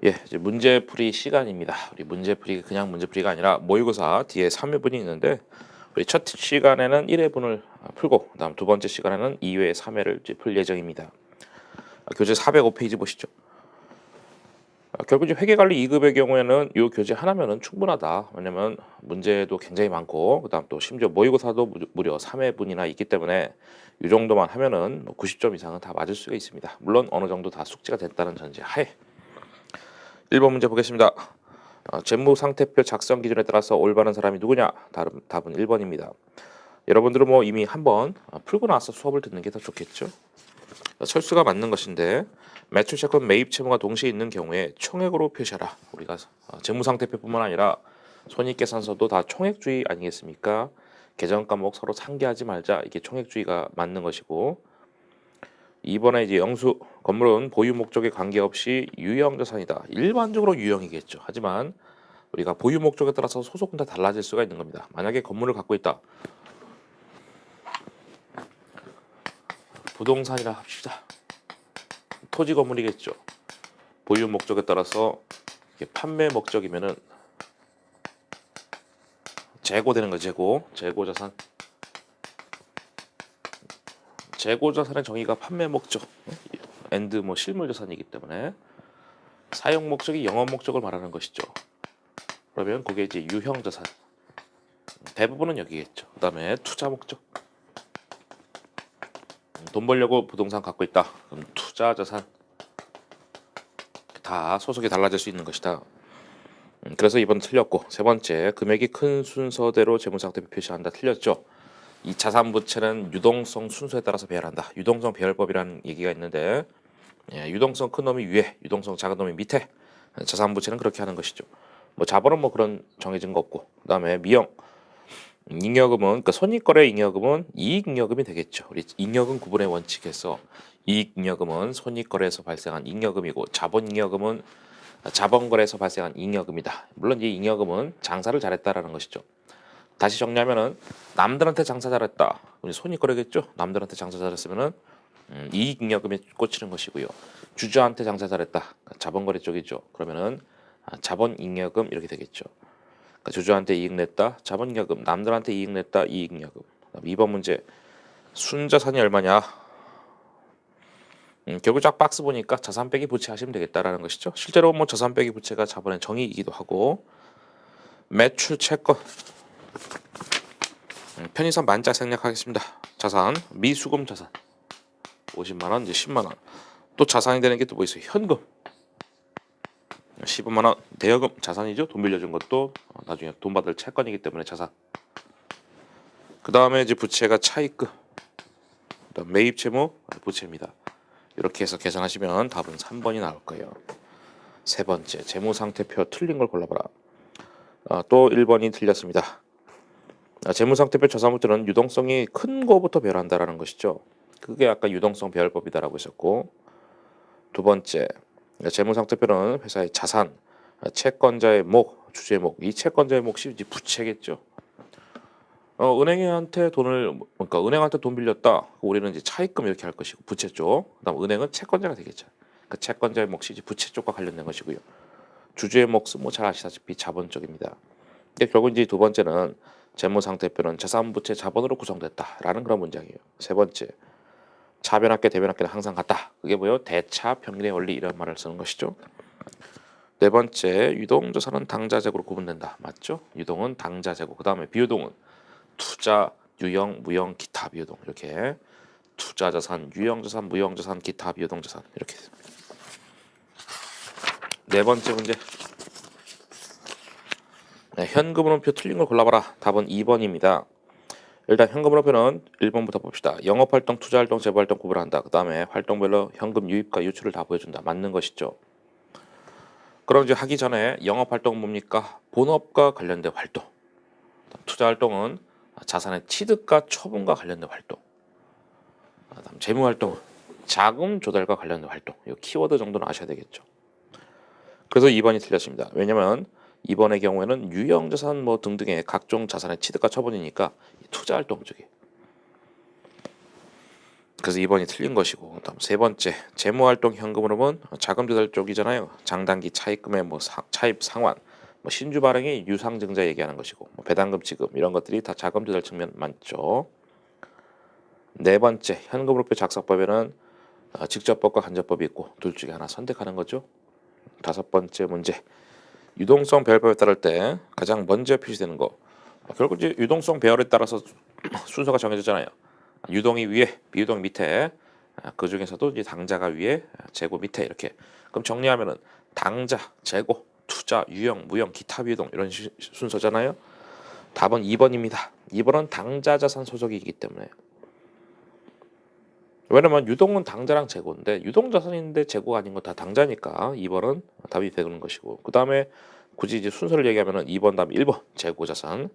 예, 이제 문제풀이 시간입니다. 우리 문제풀이 그냥 문제풀이가 아니라 모의고사 뒤에 3회분이 있는데 우리 첫 시간에는 1회분을 풀고 그다음 두 번째 시간에는 2회, 3회를 이제 풀 예정입니다. 교재 405페이지 보시죠. 결국 이제 회계관리 2급의 경우에는 이 교재 하나면은 충분하다. 왜냐면 문제도 굉장히 많고 그다음 또 심지어 모의고사도 무려 3회분이나 있기 때문에 이 정도만 하면은 90점 이상은 다 맞을 수가 있습니다. 물론 어느 정도 다 숙지가 됐다는 전제 하에 1번 문제 보겠습니다. 재무상태표 작성 기준에 따라서 올바른 사람이 누구냐? 답은 1번입니다. 여러분들은 뭐 이미 한번 풀고 나서 수업을 듣는 게 더 좋겠죠? 철수가 맞는 것인데 매출 채권 매입 채무가 동시에 있는 경우에 총액으로 표시하라. 우리가 재무상태표뿐만 아니라 손익계산서도 다 총액주의 아니겠습니까? 계정 과목 서로 상기하지 말자. 이게 총액주의가 맞는 것이고 2번에 이제 영수 건물은 보유 목적에 관계없이 유형자산이다. 일반적으로 유형이겠죠. 하지만 우리가 보유 목적에 따라서 소속은 다 달라질 수가 있는 겁니다. 만약에 건물을 갖고 있다. 부동산이라 합시다. 토지 건물이겠죠. 보유 목적에 따라서 판매 목적이면은 재고되는 거 재고자산. 재고자산의 정의가 판매 목적, 엔드 뭐 실물자산이기 때문에 사용 목적이 영업 목적을 말하는 것이죠. 그러면 그게 이제 유형자산. 대부분은 여기겠죠. 그다음에 투자 목적. 돈 벌려고 부동산 갖고 있다. 그럼 투자자산. 다 소속이 달라질 수 있는 것이다. 그래서 2번 틀렸고 세 번째 금액이 큰 순서대로 재무상태표 표시한다. 틀렸죠. 이 자산부채는 유동성 순서에 따라서 배열한다. 유동성 배열법이라는 얘기가 있는데 유동성 큰 놈이 위에, 유동성 작은 놈이 밑에. 자산부채는 그렇게 하는 것이죠. 뭐 자본은 뭐 그런 정해진 거 없고. 그다음에 미형 잉여금은 그러니까 손익거래 잉여금은 이익잉여금이 되겠죠. 우리 잉여금 구분의 원칙에서 이익잉여금은 손익거래에서 발생한 잉여금이고 자본잉여금은 자본거래에서 발생한 잉여금이다. 물론 이 잉여금은 장사를 잘했다라는 것이죠. 다시 정리하면은 남들한테 장사 잘했다. 우리 손익거래겠죠. 남들한테 장사 잘했으면은 이익잉여금에 꽂히는 것이고요. 주주한테 장사 잘했다. 그러니까 자본거래 쪽이죠. 그러면은 자본잉여금 이렇게 되겠죠. 그러니까 주주한테 이익 냈다. 자본잉여금. 남들한테 이익 냈다. 이익잉여금. 2번 문제. 순자산이 얼마냐? 결국 쫙 박스 보니까 자산 빼기 부채 하시면 되겠다라는 것이죠. 실제로 뭐 자산 빼기 부채가 자본의 정의이기도 하고 매출 채권 편의점 만자 생략하겠습니다. 자산 미수금 자산 50만 원 이제 10만 원. 또 자산이 되는 게 또 뭐 있어요? 현금 15만 원 대여금 자산이죠. 돈 빌려준 것도 나중에 돈 받을 채권이기 때문에 자산. 그 다음에 이제 부채가 차입금. 그다음 매입 채무 부채입니다. 이렇게 해서 계산하시면 답은 3번이 나올 거예요. 세 번째 재무상태표 틀린 걸 골라봐라. 또 1번이 틀렸습니다. 재무상태표 자산부채는 유동성이 큰 거부터 배열한다라는 것이죠. 그게 아까 유동성 배열법이다라고 했었고 두 번째 재무상태표는 회사의 자산, 채권자의 목, 주주의 목. 이 채권자의 몫이 이제 부채겠죠. 은행한테 그러니까 은행한테 돈 빌렸다. 우리는 이제 차입금 이렇게 할 것이고 부채 쪽. 그다음 은행은 채권자가 되겠죠. 그 채권자의 몫이 이제 부채 쪽과 관련된 것이고요. 주주의 몫은 뭐 잘 아시다시피 자본 쪽입니다. 근데 결국 이제 두 번째는 재무상태표는 자산부채 자본으로 구성됐다라는 그런 문장이에요. 세 번째 차변합계 대변합계는 항상 같다. 그게 뭐예요? 대차 평균의 원리 이런 말을 쓰는 것이죠. 네 번째 유동자산은 당자재고로 구분된다. 맞죠? 유동은 당자재고. 그 다음에 비유동은 투자, 유형, 무형, 기타 비유동 이렇게 투자자산, 유형자산, 무형자산, 기타 비유동자산 이렇게. 네 번째 문제. 현금으로표 틀린 걸 골라봐라. 답은 2번입니다. 일단 현금으로표는 1번부터 봅시다. 영업활동, 투자활동, 재부활동 구분한다. 그 다음에 활동별로 현금 유입과 유출을 다 보여준다. 맞는 것이죠. 그럼 이제 하기 전에 영업활동은 뭡니까? 본업과 관련된 활동. 투자활동은 자산의 취득과 처분과 관련된 활동. 그다음 재무활동은 자금 조달과 관련된 활동. 이 키워드 정도는 아셔야 되겠죠. 그래서 2번이 틀렸습니다. 왜냐면 2번의 경우에는 유형자산 뭐 등등의 각종 자산의 취득과 처분이니까 투자 활동 쪽이. 그래서 2번이 틀린 것이고, 다음 세 번째 재무활동 현금으로는 자금 조달 쪽이잖아요. 장단기 차입금의 뭐 차입 상환, 뭐 신주 발행의 유상증자 얘기하는 것이고, 뭐 배당금 지급 이런 것들이 다 자금 조달 측면 맞죠. 네 번째 현금으로표 작성법에는 직접법과 간접법이 있고 둘 중에 하나 선택하는 거죠. 다섯 번째 문제 유동성 배열법에 따를 때 가장 먼저 표시되는 거. 결국 이제 유동성 배열에 따라서 순서가 정해졌잖아요. 유동이 위에, 비유동이 밑에. 그 중에서도 이제 당자가 위에, 재고 밑에 이렇게. 그럼 정리하면은 당자, 재고, 투자, 유형, 무형, 기타 비유동 이런 순서잖아요. 답은 2번입니다. 2번은 당자 자산 소속이기 때문에. 왜냐면 유동은 당자랑 재고인데 유동 자산인데 재고가 아닌 거 다 당자니까 2번은 답이 되는 것이고, 그 다음에 굳이 이제 순서를 얘기하면은 2번 다음 1번 재고 자산,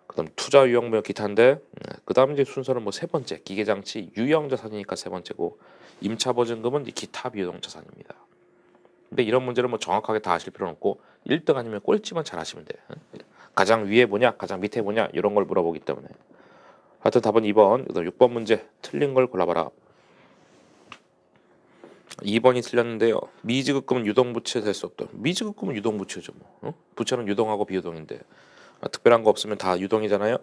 그다음 투자 유형 무형 기타인데, 그다음 이제 순서는 뭐 세 번째 기계장치 유형 자산이니까 세 번째고, 임차 보증금은 기타 비유동 자산입니다. 근데 이런 문제를 뭐 정확하게 다 아실 필요는 없고 1등 아니면 꼴찌만 잘 아시면 돼. 가장 위에 뭐냐 가장 밑에 뭐냐 이런 걸 물어보기 때문에. 하여튼 답은 2번. 그다음 6번 문제 틀린 걸 골라봐라. 2번이 틀렸는데요. 미지급금은 유동부채 될 수 없다. 미지급금은 유동부채죠. 뭐. 부채는 유동하고 비유동인데 특별한 거 없으면 다 유동이잖아요.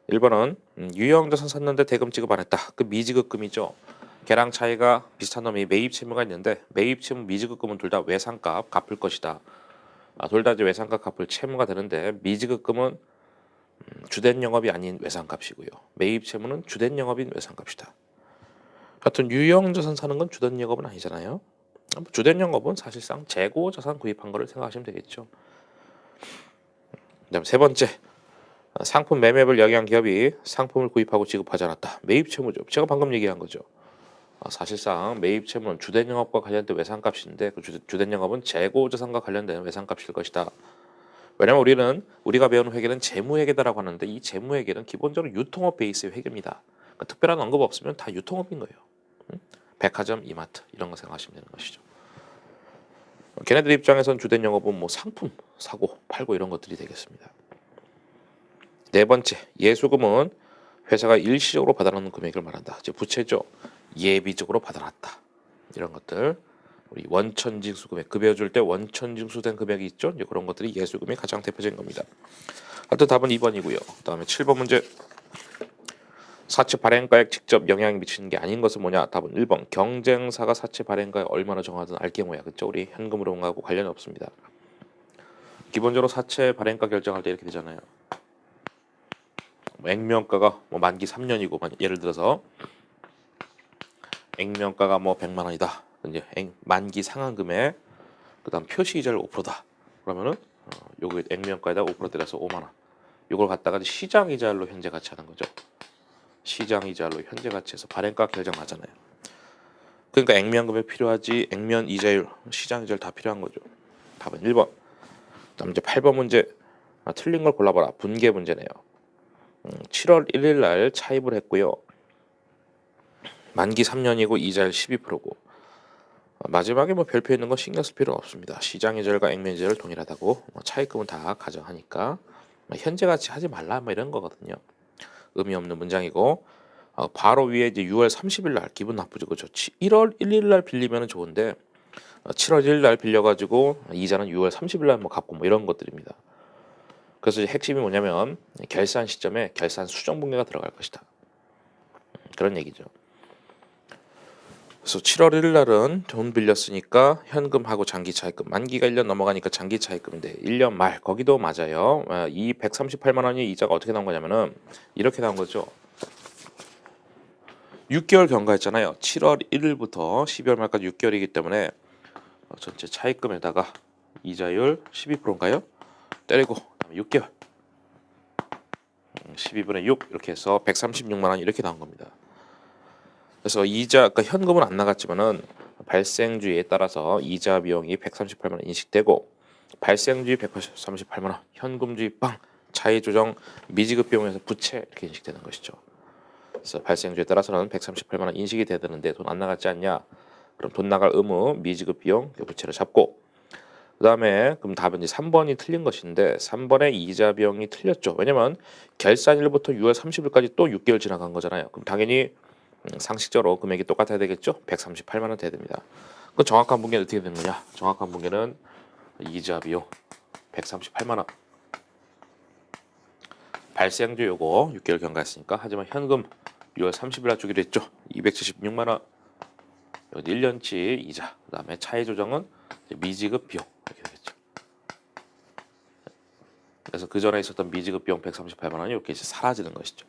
1번은 유형자산 샀는데 대금 지급 안 했다. 그 미지급금이죠. 걔랑 차이가 비슷한 놈이 매입 채무가 있는데 매입 채무 미지급금은 둘 다 외상값 갚을 것이다. 둘 다 이제 외상값 갚을 채무가 되는데 미지급금은 주된 영업이 아닌 외상값이고요. 매입 채무는 주된 영업인 외상값이다. 하여튼 유형자산 사는 건 주된 영업은 아니잖아요. 주된 영업은 사실상 재고 자산 구입한 거를 생각하시면 되겠죠. 그다음 세 번째 상품 매매를 영위한 기업이 상품을 구입하고 지급하지 않았다. 매입 채무죠. 제가 방금 얘기한 거죠. 사실상 매입 채무는 주된 영업과 관련된 외상값인데 그 주된 영업은 재고 자산과 관련된 외상값일 것이다. 왜냐면 우리가 배우는 회계는 재무회계다라고 하는데 이 재무회계는 기본적으로 유통업 베이스의 회계입니다. 그러니까 특별한 언급 없으면 다 유통업인 거예요. 백화점, 이마트 이런 거 생각하시면 되는 것이죠. 걔네들 입장에선 주된 영업은 뭐 상품 사고 팔고 이런 것들이 되겠습니다. 네 번째 예수금은 회사가 일시적으로 받아놓는 금액을 말한다. 이제 부채죠. 예비적으로 받아놨다. 이런 것들. 우리 원천징수 금액 급여 줄 때 원천징수된 금액이 있죠. 이제 그런 것들이 예수금이 가장 대표적인 겁니다. 하여튼 답은 2번이고요. 그다음에 7번 문제. 사채 발행가액 직접 영향이 미치는 게 아닌 것은 뭐냐? 답은 1번. 경쟁사가 사채 발행가액 얼마나 정하든 알 경우야. 그렇죠? 우리 현금으로하고 관련이 없습니다. 기본적으로 사채 발행가 결정할 때 이렇게 되잖아요. 액면가가 뭐 만기 3년이고 예를 들어서 액면가가 뭐 100만 원이다. 이제 만기 상환금액 그다음 표시 이자율 5%다. 그러면은 요거 액면가에다 5% 때려서 5만 원. 요걸 갖다가 시장 이자율로 현재 가치하는 거죠. 시장 이자율로 현재 가치해서 발행가 결정하잖아요. 그러니까 액면금액 필요하지 액면 이자율, 시장 이자율 다 필요한 거죠. 답은 1번. 그다음 이제 8번 문제. 틀린 걸 골라봐라. 분계 문제네요. 7월 1일 날 차입을 했고요. 만기 3년이고 이자율 12%고 마지막에 뭐 별표 있는 거 신경 쓸 필요가 없습니다. 시장 이자율과 액면 이자율 동일하다고 차입금은 다 가정하니까 현재 가치 하지 말라 뭐 이런 거거든요. 의미 없는 문장이고 바로 위에 이제 6월 30일 날 기분 나쁘죠. 그렇죠. 1월 1일 날 빌리면 좋은데 7월 1일 날 빌려가지고 이자는 6월 30일 날 뭐 갚고 뭐 이런 것들입니다. 그래서 핵심이 뭐냐면 결산 시점에 결산 수정 분계가 들어갈 것이다. 그런 얘기죠. 그래서 7월 1일 날은 돈 빌렸으니까 현금하고 장기 차입금 만기가 1년 넘어가니까 장기 차입금인데 1년 말 거기도 맞아요. 이 138만 원이 이자가 어떻게 나온 거냐면은 이렇게 나온 거죠. 6개월 경과했잖아요. 7월 1일부터 12월 말까지 6개월이기 때문에 전체 차입금에다가 이자율 12%인가요? 때리고 6개월 12분의 6 이렇게 해서 136만 원 이렇게 나온 겁니다. 그래서 이자, 그러니까 현금은 안 나갔지만은 발생주의에 따라서 이자 비용이 138만 원 인식되고 발생주의 138만 원, 현금주의 빵, 차이 조정, 미지급 비용에서 부채 이렇게 인식되는 것이죠. 그래서 발생주에 따라서는 138만 원 인식이 돼야 되는데 돈 안 나갔지 않냐? 그럼 돈 나갈 의무 미지급 비용 부채를 잡고 그다음에 그럼 답은 이제 3번이 틀린 것인데 3번의 이자 비용이 틀렸죠. 왜냐면 결산일부터 6월 30일까지 또 6개월 지나간 거잖아요. 그럼 당연히 상식적으로 금액이 똑같아야 되겠죠. 138만 원 돼야 됩니다. 그 정확한 분계는 어떻게 되는 거냐? 정확한 분계는 이자 비용 138만 원. 발생주 요거 6개월 경과했으니까 하지만 현금 6월 30일 날 주기로 했죠. 276만 원. 1년치 이자. 그다음에 차액 조정은 미지급 비용 이렇게 되겠죠. 그래서 그 전에 있었던 미지급 비용 138만 원이 이렇게 이제 사라지는 것이죠.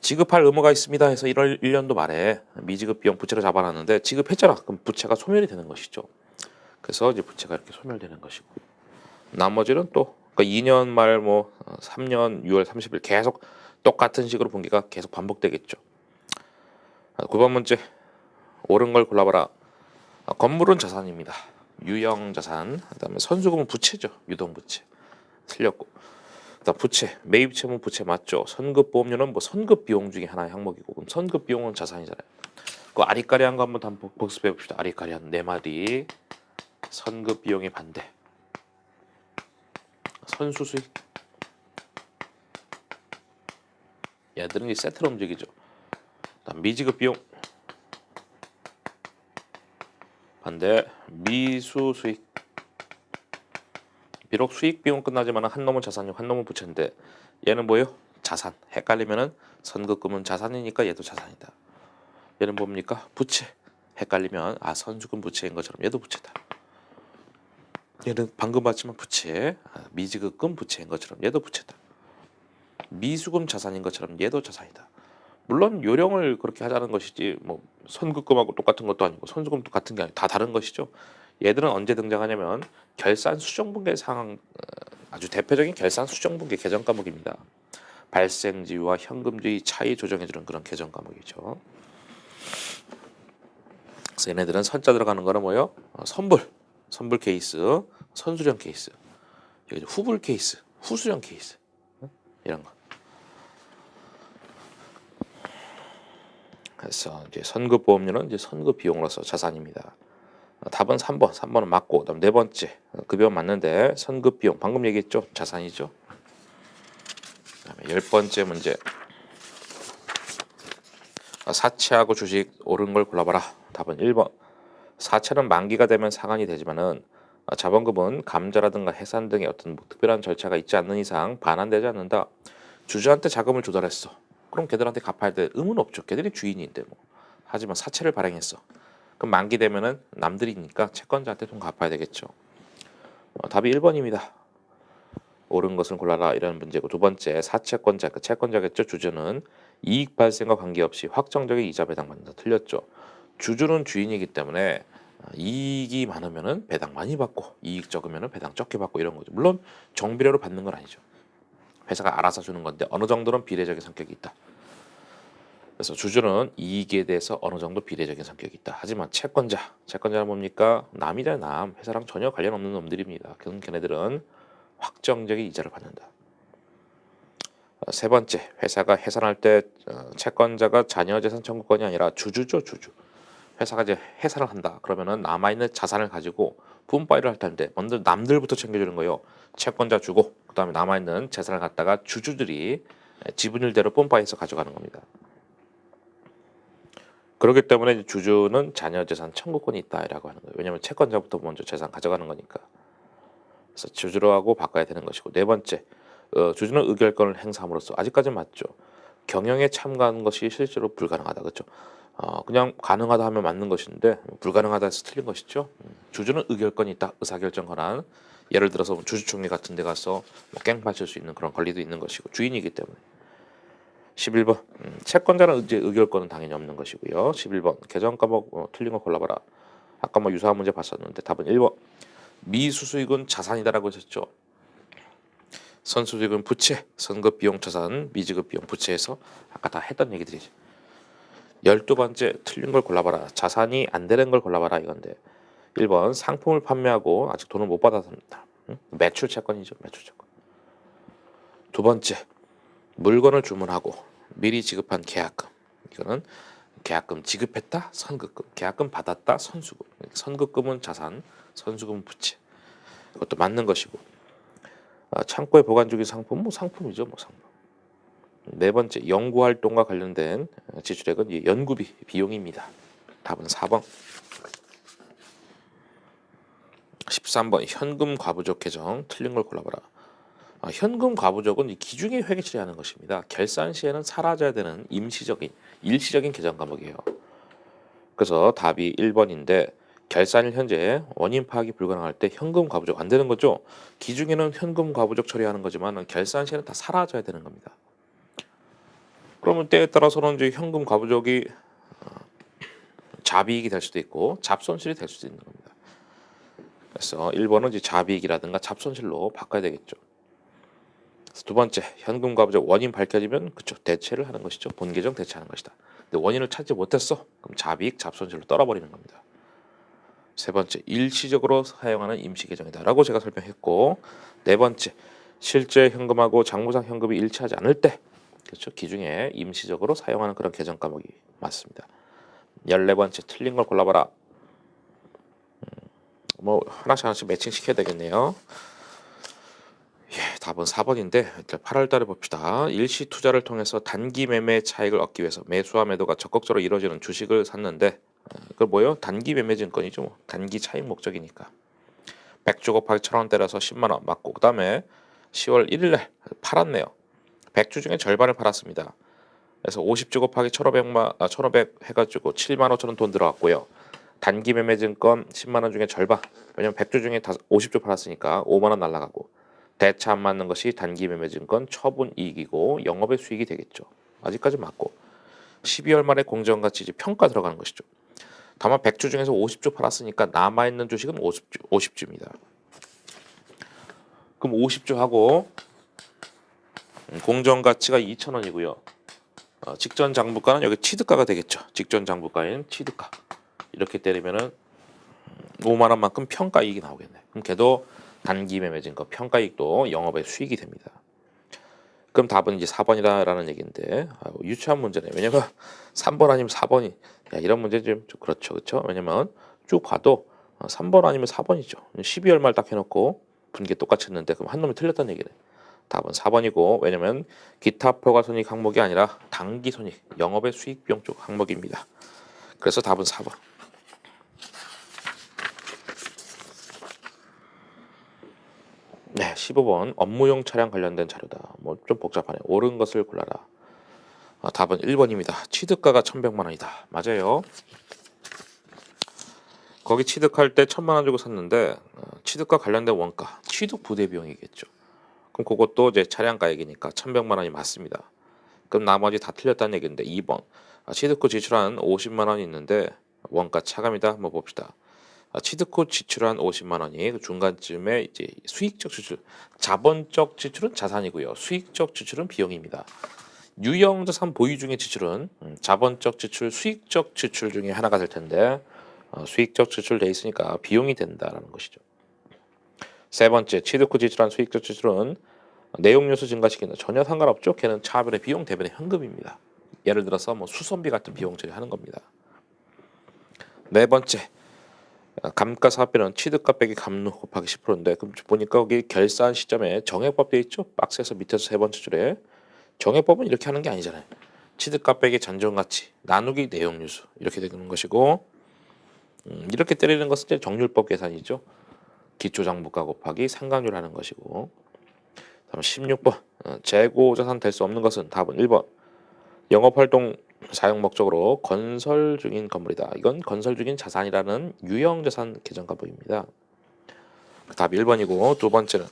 지급할 의무가 있습니다 해서 1년도 말에 미지급 비용 부채를 잡아놨는데 지급했잖아. 그럼 부채가 소멸이 되는 것이죠. 그래서 이제 부채가 이렇게 소멸되는 것이고 나머지는 또 그러니까 2년 말 뭐 3년 6월 30일 계속 똑같은 식으로 분기가 계속 반복되겠죠. 9번 문제 옳은 걸 골라봐라. 건물은 자산입니다. 유형 자산. 그다음에 선수금은 부채죠. 유동부채. 틀렸고. 그다음 부채. 매입채무 부채 맞죠. 선급보험료는 뭐 선급 비용 중에 하나의 항목이고 그럼 선급 비용은 자산이잖아요. 그 아리까리한 거 한번 복습해 봅시다. 아리까리한 네 마디. 선급 비용의 반대. 선수 수익. 얘들은 이 세트로 움직이죠. 그다음 미지급 비용. 반대 미수 수익. 비록 수익 비용 끝나지만 한 놈은 자산이고 한 놈은 부채인데 얘는 뭐예요? 자산. 헷갈리면은 선급금은 자산이니까 얘도 자산이다. 얘는 뭡니까? 부채. 헷갈리면 아 선수금 부채인 것처럼 얘도 부채다. 얘는 방금 봤지만 부채. 미지급금 부채인 것처럼 얘도 부채다. 미수금 자산인 것처럼 얘도 자산이다. 물론 요령을 그렇게 하자는 것이지 뭐 선급금하고 똑같은 것도 아니고 선수금도 같은 게 아니고 다 다른 것이죠. 얘들은 언제 등장하냐면 결산 수정분계 상황 아주 대표적인 결산 수정분계 개정 과목입니다. 발생지와 현금지의 차이 조정해주는 그런 개정 과목이죠. 그래서 얘네들은 선자 들어가는 거는 뭐요? 선불 케이스, 선수령 케이스, 여기 후불 케이스, 후수령 케이스 이런 거. 그래서 이제 선급보험료는 이제 선급 비용으로서 자산입니다. 답은 3번. 3번은 맞고 그다음 네 번째 급여 맞는데 선급 비용 방금 얘기했죠. 자산이죠. 그다음에 10번째 문제 사채하고 주식 옳은 걸 골라봐라. 답은 1번. 사채는 만기가 되면 상환이 되지만은 자본금은 감자라든가 해산 등의 어떤 특별한 절차가 있지 않는 이상 반환되지 않는다. 주주한테 자금을 조달했어. 그럼 걔들한테 갚아야 될 의무는 없죠. 걔들이 주인인데 뭐. 하지만 사채를 발행했어. 그럼 만기 되면은 남들이니까 채권자한테 돈 갚아야 되겠죠. 답이 1번입니다. 옳은 것을 골라라 이런 문제고 두 번째 사채권자 그 채권자겠죠. 주주는 이익 발생과 관계없이 확정적인 이자 배당받는다. 틀렸죠. 주주는 주인이기 때문에 이익이 많으면은 배당 많이 받고 이익 적으면은 배당 적게 받고 이런 거죠. 물론 정비례로 받는 건 아니죠. 회사가 알아서 주는 건데 어느 정도는 비례적인 성격이 있다. 그래서 주주는 이익에 대해서 어느 정도 비례적인 성격이 있다. 하지만 채권자는 뭡니까? 남이다 남. 회사랑 전혀 관련 없는 놈들입니다. 그럼 걔네들은 확정적인 이자를 받는다. 세 번째, 회사가 해산할 때 채권자가 자녀재산 청구권이 아니라 주주죠, 주주. 회사가 이제 해산을 한다. 그러면은 남아있는 자산을 가지고 분파일을 할 텐데 먼저 남들부터 챙겨주는 거예요. 채권자 주고 그다음에 남아있는 재산을 갖다가 주주들이 지분율대로 분파해서 가져가는 겁니다. 그렇기 때문에 주주는 자녀재산 청구권이 있다라고 하는 거예요. 왜냐하면 채권자부터 먼저 재산 가져가는 거니까. 그래서 주주로 하고 바꿔야 되는 것이고 네 번째, 주주는 의결권을 행사함으로써 아직까지 맞죠. 경영에 참가하는 것이 실제로 불가능하다, 그렇죠? 그냥 가능하다 하면 맞는 것인데 불가능하다 해서 틀린 것이죠. 주주는 의결권이 있다, 의사결정 권한. 예를 들어서 주주총회 같은 데 가서 뭐 깽 파칠 수 있는 그런 권리도 있는 것이고 주인이기 때문에. 11번 채권자는 이제 의결권은 당연히 없는 것이고요. 11번 개정 과목 틀린 거 골라봐라. 아까 뭐 유사한 문제 봤었는데 답은 1번. 미수수익은 자산이다라고 했었죠. 선수수익은 부채, 선급 비용 자산, 미지급 비용 부채에서 아까 다 했던 얘기들이죠. 12번째 틀린 걸 골라봐라. 자산이 안 되는 걸 골라봐라 이건데 1번 상품을 판매하고 아직 돈을 못 받았습니다. 매출 채권이죠. 매출 채권. 두 번째 물건을 주문하고 미리 지급한 계약금. 이거는 계약금 지급했다, 선급금. 계약금 받았다, 선수금. 선급금은 자산, 선수금은 부채. 그것도 맞는 것이고. 창고에 보관 중인 상품, 뭐 상품이죠, 뭐 상품. 네 번째, 연구 활동과 관련된 지출액은 연구비, 비용입니다. 답은 4번. 13번, 현금 과부족 계정. 틀린 걸 골라봐라. 현금 과부족은 기중에 회계 처리하는 것입니다. 결산 시에는 사라져야 되는 임시적인, 일시적인 계정 과목이에요. 그래서 답이 1번인데 결산일 현재 원인 파악이 불가능할 때 현금 과부족 안 되는 거죠. 기중에는 현금 과부족 처리하는 거지만 결산 시에는 다 사라져야 되는 겁니다. 그러면 때에 따라서는 이제 현금 과부족이 자비익이 될 수도 있고 잡손실이 될 수도 있는 겁니다. 그래서 1번은 이제 자비익이라든가 잡손실로 바꿔야 되겠죠. 두 번째, 현금 과부족 원인 밝혀지면 그쵸, 대체를 하는 것이죠. 본계정 대체하는 것이다. 근데 원인을 찾지 못했어. 그럼 자비익, 잡손실로 떨어버리는 겁니다. 세 번째, 일시적으로 사용하는 임시계정이다라고 제가 설명했고, 네 번째, 실제 현금하고 장부상 현금이 일치하지 않을 때, 그렇죠, 기중에 임시적으로 사용하는 그런 계정 과목이 맞습니다. 14번째, 틀린 걸 골라봐라. 뭐 하나씩 매칭 시켜야 되겠네요. 답은 4번인데 일단 8월 달에 봅시다. 일시 투자를 통해서 단기 매매 차익을 얻기 위해서 매수와 매도가 적극적으로 이루어지는 주식을 샀는데 그걸 뭐요? 단기 매매 증권이죠. 단기 차익 목적이니까. 100주 곱하기 1,000원 때려서 10만 원 맞고 그다음에 10월 1일 날 팔았네요. 100주 중에 절반을 팔았습니다. 그래서 50주 곱하기 1,500 해가지고 7만 5천 원 돈 들어갔고요. 단기 매매 증권 10만 원 중에 절반. 왜냐면 100주 중에 50주 팔았으니까 5만 원 날라가고. 대차 안 맞는 것이 단기 매매 증권 처분 이익이고 영업의 수익이 되겠죠. 아직까지 맞고 12월 말에 공정가치 이제 평가 들어가는 것이죠. 다만 100주 중에서 50주 팔았으니까 남아있는 주식은 50주입니다. 그럼 50주 하고 공정가치가 2,000원이고요. 직전 장부가는 여기 취득가가 되겠죠. 직전 장부가인 취득가. 이렇게 때리면은 5만 원만큼 평가 이익이 나오겠네. 그럼 걔도 단기 매매 증권 평가 이익도 영업의 수익이 됩니다. 그럼 답은 이제 4번이라는 얘기인데 유치한 문제네. 왜냐면 3번 아니면 4번이 이런 문제 좀 그렇죠. 그렇죠? 왜냐면 쭉 봐도 3번 아니면 4번이죠. 12월 말 딱 해놓고 분계 똑같이 했는데 그럼 한 놈이 틀렸다는 얘기네. 답은 4번이고 왜냐면 기타 포괄 손익 항목이 아니라 당기 손익 영업의 수익 비용 쪽 항목입니다. 그래서 답은 4번. 네, 15번 업무용 차량 관련된 자료다. 뭐 좀 복잡하네. 옳은 것을 골라라. 답은 1번입니다. 취득가가 1,100만 원이다. 맞아요. 거기 취득할 때 1,000만 원 주고 샀는데 취득과 관련된 원가, 취득 부대 비용이겠죠. 그럼 그것도 이제 차량 가액이니까 1,100만 원이 맞습니다. 그럼 나머지 다 틀렸다는 얘기인데 2번 취득 후 지출한 50만 원이 있는데 원가 차감이다. 한번 봅시다. 취득 후 지출한 50만 원이 그 중간쯤에 이제 수익적 지출, 자본적 지출은 자산이고요. 수익적 지출은 비용입니다. 유형자산 보유 중의 지출은 자본적 지출, 수익적 지출 중에 하나가 될 텐데 수익적 지출 돼 있으니까 비용이 된다라는 것이죠. 세 번째, 취득 후 지출한 수익적 지출은 내용 요소 증가시키는 전혀 상관없죠. 걔는 차별의 비용 대변의 현금입니다. 예를 들어서 뭐 수선비 같은 비용 처리하는 겁니다. 네 번째, 감가상각비는 취득가 빼기 감루 곱하기 10%인데 그럼 보니까 거기 결산 시점에 정액법 되어 있죠. 박스에서 밑에서 세 번째 줄에 정액법은 이렇게 하는 게 아니잖아요. 취득가 빼기 잔존가치 나누기 내용유수 이렇게 되는 것이고 이렇게 때리는 것은 이제 정률법 계산이죠. 기초장부가 곱하기 상각률 하는 것이고 다음 16번 재고자산 될 수 없는 것은 답은 1번 영업활동 사용 목적으로 건설 중인 건물이다. 이건 건설 중인 자산이라는 유형자산 계정 과목입니다. 답 1번이고 두 번째는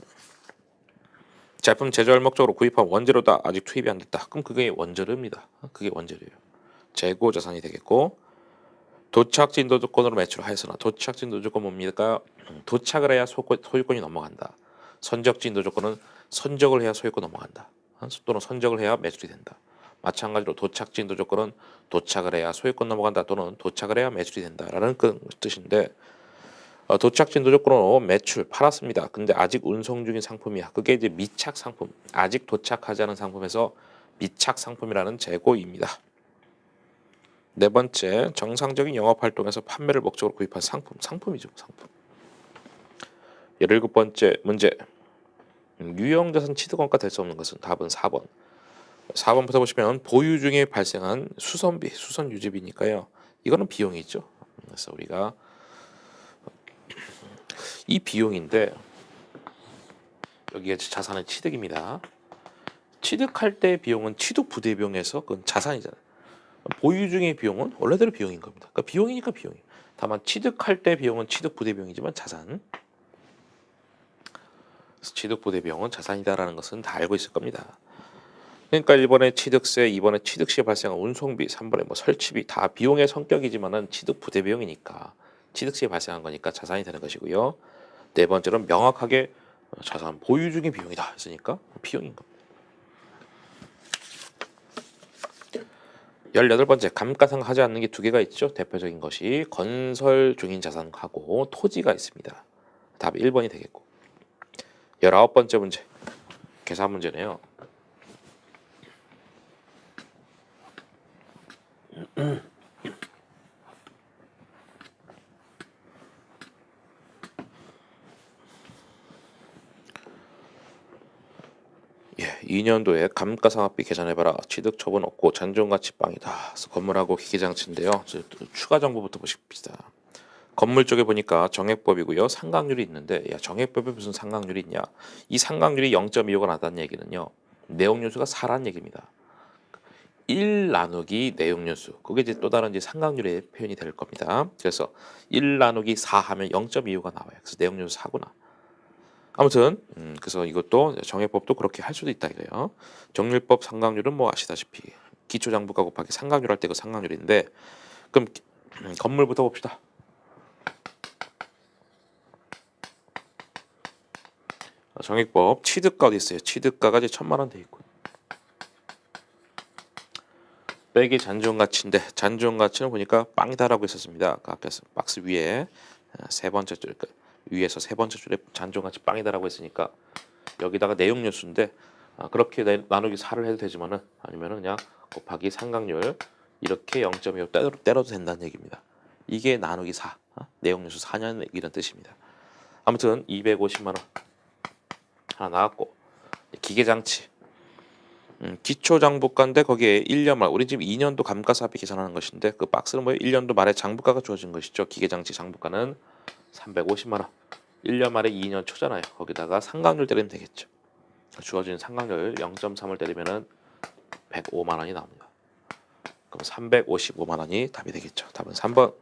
제품 제조할 목적으로 구입한 원재료다. 아직 투입이 안 됐다. 그럼 그게 원재료입니다. 그게 원재료예요. 재고 자산이 되겠고 도착 진도 조건으로 매출하였으나 도착 진도 조건 뭡니까? 도착을 해야 소유권이 넘어간다. 선적 진도 조건은 선적을 해야 소유권 넘어간다. 또는 선적을 해야 매출이 된다. 마찬가지로 도착 진도 조건은 도착을 해야 소유권 넘어간다 또는 도착을 해야 매출이 된다라는 그 뜻인데 도착 진도 조건으로 매출 팔았습니다. 근데 아직 운송 중인 상품이야. 그게 이제 미착 상품, 아직 도착하지 않은 상품에서 미착 상품이라는 재고입니다. 네 번째, 정상적인 영업 활동에서 판매를 목적으로 구입한 상품이죠. 상품. 17번째 문제. 유형자산 취득원가 될 수 없는 것은 답은 4번. 4번부터 보시면 보유 중에 발생한 수선비, 수선 유지비니까요. 이거는 비용이죠. 그래서 우리가 이 비용인데 여기에 자산의 취득입니다. 취득할 때 비용은 취득 부대 비용에서 그건 자산이잖아요. 보유 중의 비용은 원래대로 비용인 겁니다. 그러니까 비용이니까 비용이. 다만 취득할 때 비용은 취득 부대 비용이지만 자산. 취득 부대 비용은 자산이다라는 것은 다 알고 있을 겁니다. 그러니까 1번에 취득세, 2번에 취득 시에 발생한 운송비, 3번에 뭐 설치비 다 비용의 성격이지만은 취득 부대 비용이니까 취득 시에 발생한 거니까 자산이 되는 것이고요. 네 번째는 명확하게 자산 보유 중의 비용이다 했으니까 비용인 겁니다. 18번째, 감가상각하지 않는 게 두 개가 있죠. 대표적인 것이 건설 중인 자산하고 토지가 있습니다. 답이 1번이 되겠고. 19번째 문제, 계산 문제네요. 예, 2년도에 감가상각비 계산해봐라. 취득 처분 없고 잔존가치 빵이다. 그래서 건물하고 기계장치인데요. 추가 정보부터 보십시다. 건물 쪽에 보니까 정액법이고요. 상각률이 있는데 야, 정액법에 무슨 상각률이 있냐. 이 상각률이 0.25가 나다는 얘기는요. 내용연수가 4란 얘기입니다. 1 나누기 내용연수. 그게 이제 또 다른 이제 상각률의 표현이 될 겁니다. 그래서 1 나누기 4 하면 0.25가 나와요. 그래서 내용연수 4구나. 아무튼 그래서 이것도 정액법도 그렇게 할 수도 있다 이거예요. 정률법 상각률은 뭐 아시다시피 기초장부가 곱하기 상각률 할 때 그 상각률인데 그럼 건물부터 봅시다. 정액법 취득가 어디 있어요? 취득가가 이제 1,000만 원 돼 있고 빼기 잔존가치인데 잔존가치는 보니까 빵이다라고 했었습니다. 아까 박스 위에 세 번째 줄 위에서 세 번째 줄에 잔존가치 빵이다라고 했으니까 여기다가 내용연수인데 그렇게 나누기 4를 해도 되지만은 아니면은 그냥 곱하기 상각률 이렇게 0.25 때려도 된다는 얘기입니다. 이게 나누기 4 내용연수 4년 이런 뜻입니다. 아무튼 250만 원 하나 나왔고 기계장치 기초장부가인데 거기에 1년 말 우리 지금 2년도 감가상각비 계산하는 것인데 그 박스는 뭐예요? 1년도 말에 장부가가 주어진 것이죠. 기계장치 장부가는 350만 원. 1년 말에 2년 초잖아요. 거기다가 상각률 때리면 되겠죠. 주어진 상각률 0.3을 때리면은 105만 원이 나옵니다. 그럼 355만 원이 답이 되겠죠. 답은 3번.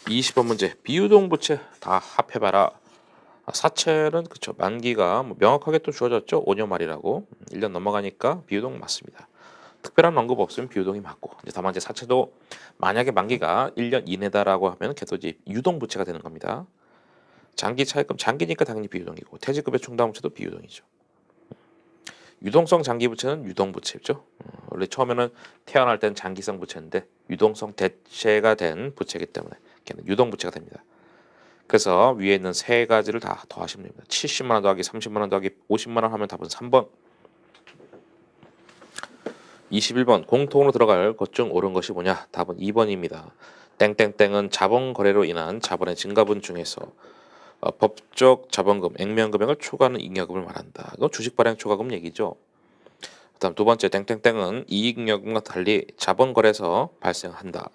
20번 문제. 비유동 부채 다 합해봐라. 사채는 그쵸 만기가 뭐 명확하게 또 주어졌죠. 5년 말이라고 1년 넘어가니까 비유동 맞습니다. 특별한 언급 없으면 비유동이 맞고 이제 다만 이제 사채도 만약에 만기가 1년 이내다라고 하면 걔도 이제 유동 부채가 되는 겁니다. 장기 차입금 장기니까 당연히 비유동이고 퇴직급여 충당 부채도 비유동이죠. 유동성 장기 부채는 유동 부채죠. 원래 처음에는 태어날 땐 장기성 부채인데 유동성 대체가 된 부채이기 때문에 걔는 유동 부채가 됩니다. 그래서 위에 있는 세 가지를 다 더하시면 됩니다. 70만 원 더하기 30만 원 더하기 50만 원 하면 답은 3번. 21번 공통으로 들어갈 것 중 옳은 것이 뭐냐? 답은 2번입니다. 땡땡땡은 자본 거래로 인한 자본의 증가분 중에서 법적 자본금, 액면 금액을 초과하는 잉여금을 말한다. 이거 주식 발행 초과금 얘기죠. 그다음 두 번째 땡땡땡은 이익잉여금과 달리 자본 거래에서 발생한다.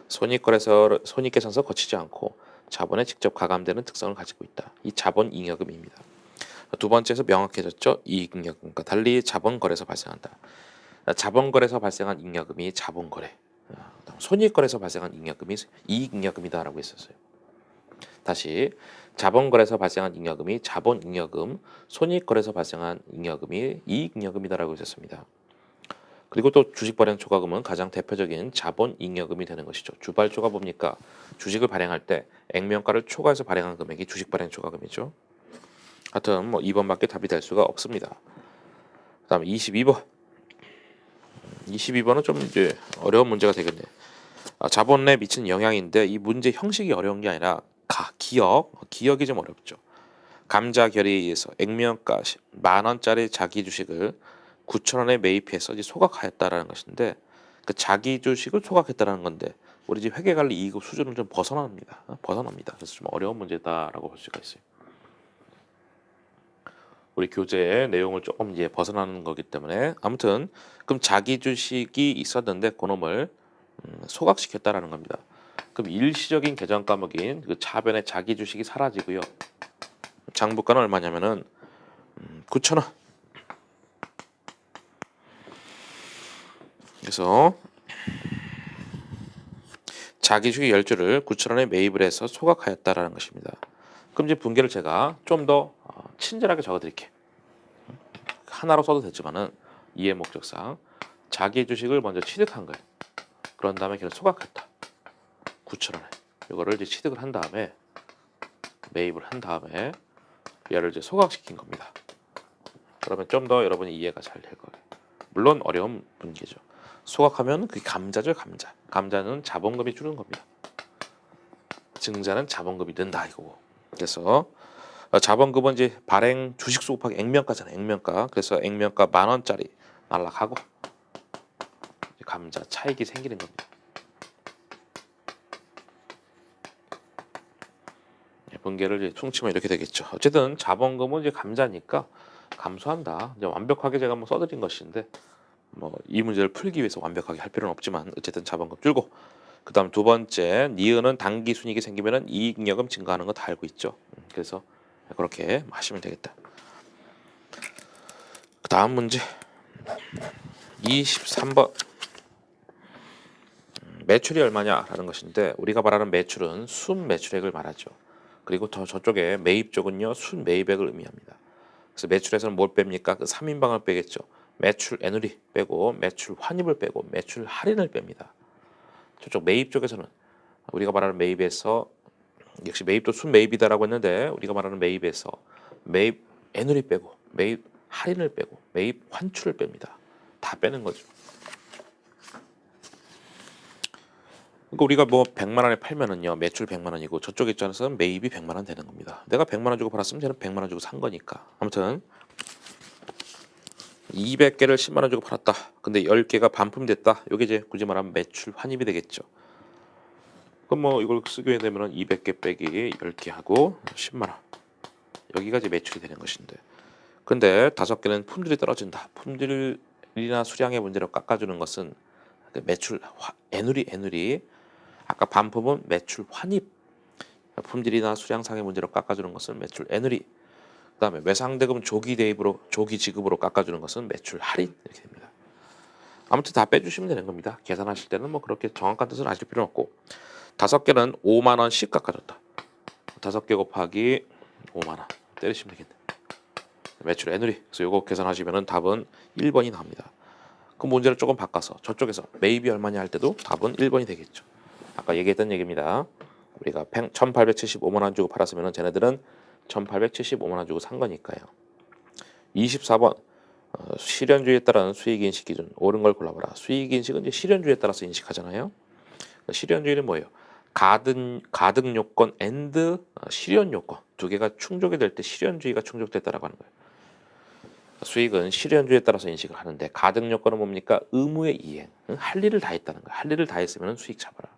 손익계산서 거치지 않고 자본에 직접 가감되는 특성을 가지고 있다. 이 자본 잉여금입니다. 두 번째에서 명확해졌죠. 이익잉여금과 달리 자본 거래에서 발생한다. 자본 거래에서 발생한 잉여금이 자본 거래. 손익 거래에서 발생한 잉여금이 이익 잉여금이다라고 했었어요. 다시 자본 거래에서 발생한 잉여금이 자본 잉여금, 손익 거래에서 발생한 잉여금이 이익 잉여금이다라고 했었습니다. 그리고 또 주식 발행 초과금은 가장 대표적인 자본 잉여금이 되는 것이죠. 주발 초과 뭡니까? 주식을 발행할 때 액면가를 초과해서 발행한 금액이 주식 발행 초과금이죠. 하여튼 뭐 2번밖에 답이 될 수가 없습니다. 그다음에 22번. 22번은 좀 이제 어려운 문제가 되겠네. 자본에 미치는 영향인데 이 문제 형식이 어려운 게 아니라 기억이 좀 어렵죠. 감자 결의에 의해서 액면가 10,000원짜리 자기 주식을 9,000원에 매입해서 이제 소각하였다라는 것인데 그 자기 주식을 소각했다라는 건데 우리 집 회계관리 2급 수준을 좀 벗어납니다. 그래서 좀 어려운 문제다라고 볼 수가 있어요. 우리 교재의 내용을 조금 이제 벗어나는 거기 때문에 아무튼 그럼 자기 주식이 있었는데 그놈을 소각시켰다라는 겁니다. 그럼 일시적인 계정 과목인 그 차변의 자기 주식이 사라지고요. 장부가는 얼마냐면은 9,000원. 그래서 자기 주식 10주를 9,000원에 매입을 해서 소각하였다라는 것입니다. 그럼 이제 분계를 제가 좀 더 친절하게 적어드릴게요. 하나로 써도 되지만은 이해 목적상 자기 주식을 먼저 취득한 거예요. 그런 다음에 걔를 소각했다. 9,000원에. 이거를 이제 취득을 한 다음에 매입을 한 다음에 얘를 이제 소각시킨 겁니다. 그러면 좀 더 여러분이 이해가 잘 될 거예요. 물론 어려운 분계죠. 소각하면 그게 감자죠, 감자. 감자는 자본금이 줄는 겁니다. 증자는 자본금이 는다 이거고. 그래서 자본금은 이제 발행 주식수 곱하기 액면가잖아요. 액면가. 그래서 액면가 10,000원짜리 날라가고 감자 차익이 생기는 겁니다. 분계를 이제 퉁치면 이렇게 되겠죠. 어쨌든 자본금은 이제 감자니까 감소한다. 이제 완벽하게 제가 한번 써드린 것인데 뭐 이 문제를 풀기 위해서 완벽하게 할 필요는 없지만 어쨌든 자본금 줄고 그다음 두 번째 니은은 당기 순이익이 생기면은 이익여금 증가하는 거 다 알고 있죠. 그래서 그렇게 하시면 되겠다. 그 다음 문제 23번 매출이 얼마냐라는 것인데 우리가 말하는 매출은 순매출액을 말하죠. 그리고 저쪽에 매입 쪽은요 순매입액을 의미합니다. 그래서 매출에서는 뭘 뺍니까? 그 3인방을 빼겠죠. 매출 애누리 빼고 매출 환입을 빼고 매출 할인을 뺍니다. 저쪽 매입 쪽에서는 우리가 말하는 매입에서 역시 매입도 순매입이다라고 했는데 우리가 말하는 매입에서 매입 애누리 빼고 매입 할인을 빼고 매입 환출을 뺍니다. 다 빼는 거죠. 그러니까 우리가 뭐 100만 원에 팔면은요 매출 100만 원이고 저쪽 입장에서는 매입이 100만 원 되는 겁니다. 내가 100만 원 주고 팔았으면 쟤는 100만 원 주고 산 거니까. 아무튼 200개를 10만 원 주고 팔았다. 근데 10개가 반품됐다. 이게 이제 굳이 말하면 매출 환입이 되겠죠. 그럼 뭐 이걸 쓰게 되면은 200개 빼기 10개 하고 10만 원. 여기가 이제 매출이 되는 것인데. 근데 5개는 품질이 떨어진다. 품질이나 수량의 문제로 깎아주는 것은 매출 애누리 아까 반품은 매출 환입, 품질이나 수량상의 문제로 깎아주는 것은 매출 애누리. 그다음에 외상대금 조기 대입으로 조기 지급으로 깎아주는 것은 매출 할인 이렇게 됩니다. 아무튼 다 빼주시면 되는 겁니다. 계산하실 때는 뭐 그렇게 정확한 뜻을 아실 필요는 없고 5개는 5만 원씩 깎아줬다. 5개 곱하기 5만 원 때리시면 되겠네. 매출 애누리. 그래서 요거 계산하시면은 답은 1번이 나옵니다. 그 문제를 조금 바꿔서 저쪽에서 매입이 얼마냐 할 때도 답은 1번이 되겠죠. 아까 얘기했던 얘기입니다. 우리가 1,875만 원 주고 팔았으면 쟤네들은 1,875만 원 주고 산 거니까요. 24번 실현주의에 따른 수익인식 기준 옳은 걸 골라봐라. 수익인식은 이제 실현주의에 따라서 인식하잖아요. 실현주의는 뭐예요? 가등 요건 and 실현 요건 두 개가 충족이 될 때 실현주의가 충족됐다라고 하는 거예요. 수익은 실현주의에 따라서 인식을 하는데 가등 요건은 뭡니까? 의무의 이행, 할 일을 다 했다는 거예요. 할 일을 다 했으면 수익 잡아라.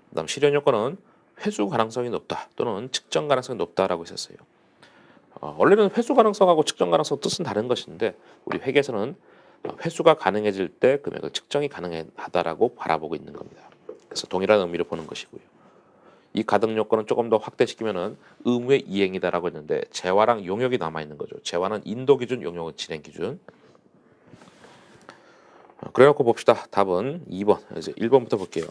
그다음 실현 요건은 회수 가능성이 높다 또는 측정 가능성이 높다라고 했었어요. 원래는 회수 가능성하고 측정 가능성 뜻은 다른 것인데 우리 회계에서는 회수가 가능해질 때 금액을 측정이 가능하다라고 바라보고 있는 겁니다. 그래서 동일한 의미로 보는 것이고요. 이 가등 요건은 조금 더 확대시키면은 의무의 이행이다라고 했는데 재화랑 용역이 남아 있는 거죠. 재화는 인도 기준, 용역은 진행 기준. 그래놓고 봅시다. 답은 2번. 이제 1번부터 볼게요.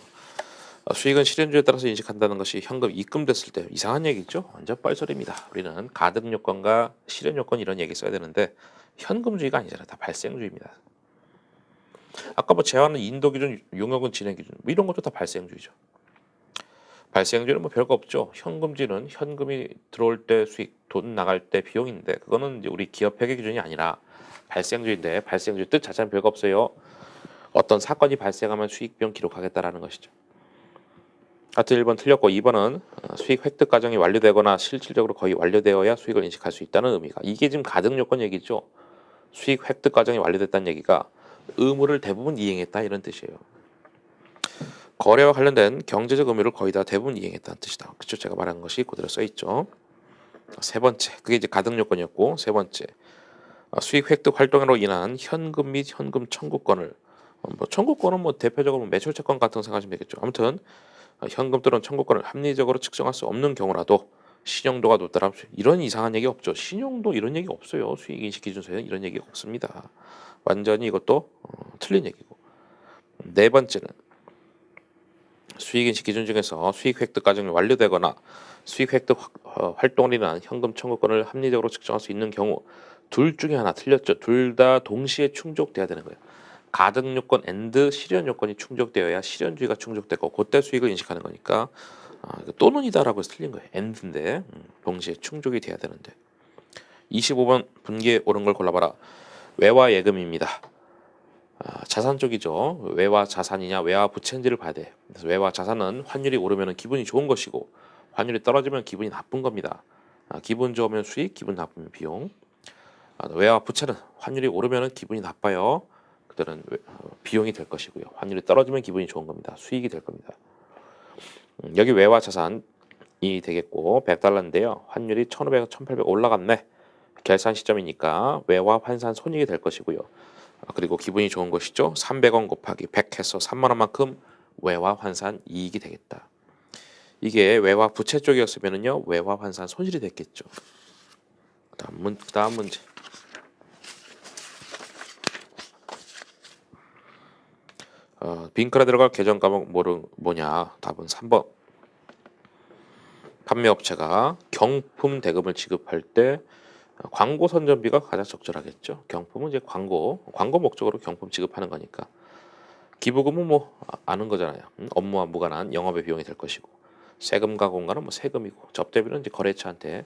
수익은 실현주에 따라서 인식한다는 것이 현금 입금됐을 때 이상한 얘기죠. 완전 뻘소리입니다. 우리는 가등 요건과 실현 요건 이런 얘기 써야 되는데 현금주의가 아니잖아요. 다 발생주의입니다. 아까 뭐 재화는 인도 기준, 용역은 진행 기준 뭐 이런 것도 다 발생주의죠. 발생주의는 뭐 별거 없죠. 현금주의는 현금이 들어올 때 수익, 돈 나갈 때 비용인데 그거는 이제 우리 기업 회계 기준이 아니라 발생주의인데 발생주의 뜻 자체는 별거 없어요. 어떤 사건이 발생하면 수익 비용 기록하겠다라는 것이죠. 하여튼 1번 틀렸고 2번은 수익 획득 과정이 완료되거나 실질적으로 거의 완료되어야 수익을 인식할 수 있다는 의미가. 이게 지금 가등 요건 얘기죠. 수익 획득 과정이 완료됐다는 얘기가 의무를 대부분 이행했다 이런 뜻이에요. 거래와 관련된 경제적 의무를 거의 다 대부분 이행했다는 뜻이다. 그쵸? 제가 말한 것이 그대로 써 있죠. 세 번째, 그게 이제 가등 요건이었고, 세 번째, 수익 획득 활동으로 인한 현금 및 현금 청구권을 뭐 청구권은 뭐 대표적으로 매출 채권 같은 거 생각하시면 되겠죠. 아무튼 현금 또는 청구권을 합리적으로 측정할 수 없는 경우라도 신용도가 높더라. 이런 이상한 얘기 없죠. 신용도 이런 얘기 없어요. 수익인식 기준서에는 이런 얘기가 없습니다. 완전히 이것도 틀린 얘기고. 네 번째는 수익인식 기준 중에서 수익 획득 과정이 완료되거나 수익 획득 활동을 인한 현금 청구권을 합리적으로 측정할 수 있는 경우 둘 중에 하나 틀렸죠. 둘 다 동시에 충족돼야 되는 거예요. 가등 요건 앤드 실현 요건이 충족되어야 실현주의가 충족되고 그때 수익을 인식하는 거니까 또는이다라고 해서 틀린 거예요. 앤드인데 동시에 충족이 돼야 되는데. 25번 분기에 옳은 걸 골라봐라. 외화 예금입니다. 자산 쪽이죠. 외화 자산이냐 외화 부채인지를 봐야 돼. 그래서 외화 자산은 환율이 오르면 기분이 좋은 것이고 환율이 떨어지면 기분이 나쁜 겁니다. 기분 좋으면 수익, 기분 나쁘면 비용. 외화 부채는 환율이 오르면 기분이 나빠요. 그들은 비용이 될 것이고요. 환율이 떨어지면 기분이 좋은 겁니다. 수익이 될 겁니다. 여기 외화 자산이 되겠고 100달러인데요. 환율이 1,500, 1,800 올라갔네. 결산 시점이니까 외화 환산 손익이 될 것이고요. 그리고 기분이 좋은 것이죠. 300원 곱하기 100 해서 3만 원만큼 외화 환산 이익이 되겠다. 이게 외화 부채 쪽이었으면요. 외화 환산 손실이 됐겠죠. 다음 문제. 빈칸에 들어갈 계정 과목 뭐냐? 답은 3번. 판매업체가 경품 대금을 지급할 때 광고 선전비가 가장 적절하겠죠. 경품은 이제 광고 목적으로 경품 지급하는 거니까. 기부금은 뭐 아는 거잖아요. 업무와 무관한 영업의 비용이 될 것이고, 세금과 공과는 뭐 세금이고, 접대비는 이제 거래처한테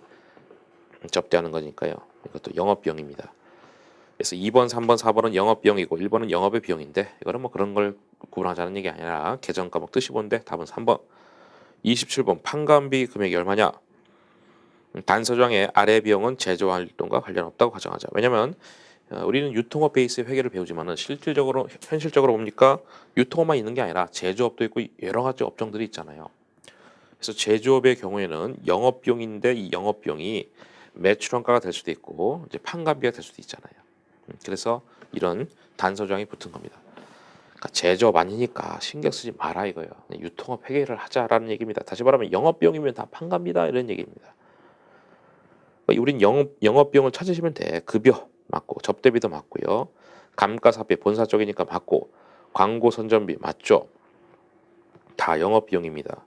접대하는 거니까요. 이것도 영업 비용입니다. 그래서 2번, 3번, 4번은 영업 비용이고 1번은 영업의 비용인데 이거는 뭐 그런 걸 구분하자는 얘기 아니라 계정 과목 뜻이 뭔데 답은 3번. 27번 판관비 금액이 얼마냐? 단서장의 아래 비용은 제조 활동과 관련 없다고 가정하자. 왜냐면 우리는 유통업 베이스 회계를 배우지만은 실질적으로 현실적으로 뭡니까? 유통업만 있는 게 아니라 제조업도 있고 여러 가지 업종들이 있잖아요. 그래서 제조업의 경우에는 영업 비용인데 이 영업 비용이 매출원가가 될 수도 있고 이제 판관비가 될 수도 있잖아요. 그래서 이런 단서장이 붙은 겁니다. 그러니까 제조업 아니니까 신경 쓰지 마라 이거예요. 유통업 회계를 하자라는 얘기입니다. 다시 말하면 영업 비용이면 다 판관비다 이런 얘기입니다. 우린 영업 비용을 찾으시면 돼. 급여 맞고 접대비도 맞고요. 감가사비 본사 쪽이니까 맞고 광고 선전비 맞죠. 다 영업 비용입니다.